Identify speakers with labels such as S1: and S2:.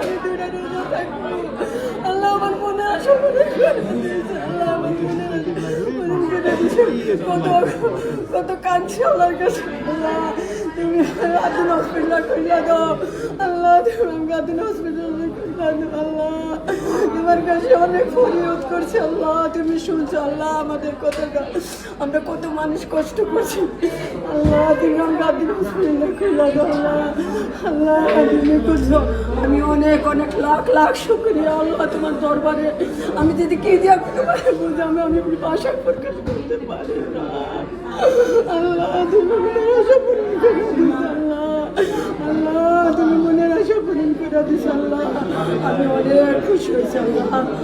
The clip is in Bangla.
S1: আমি দূরে রোজা থাকবো। আল্লাহ আমার মনে আশা করে দিয়েছে। আল্লাহ আমার মনে কত কাঁদছি আল্লাহর কাছে। আল্লাহ তুমি আদিন হসপিটাল করিয়া দাও। আল্লাহ তুমি আদিন হসপিটাল করিয়া দাও। আল্লাহ তোমার কাছে অনেক ফরিয়াদ করছে। আল্লাহ তুমি শুনছো। আল্লাহ আমাদের কথাটা, আমরা কত মানুষ কষ্ট করছি। আল্লাহ তুমি আমাকে আদিন হসপিটাল করিয়া দাও। আল্লাহ আল্লাহ তুমি করছো। আমি অনেক অনেক লাখ লাখ শুকরিয়া আল্লাহ তোমার দরবারে। আমি যদি কি দিয়ে তোমার বুঝে আমি ভাষা প্রকাশ করতে পারি না। আল্লাহ তুমি মনের আশা পূরণ করে দিস। আল্লাহ আল্লাহ তুমি মনের আশা পূরণ করে দিস। আল্লাহ আমি অনেক খুশি হয়েছি। আল্লাহ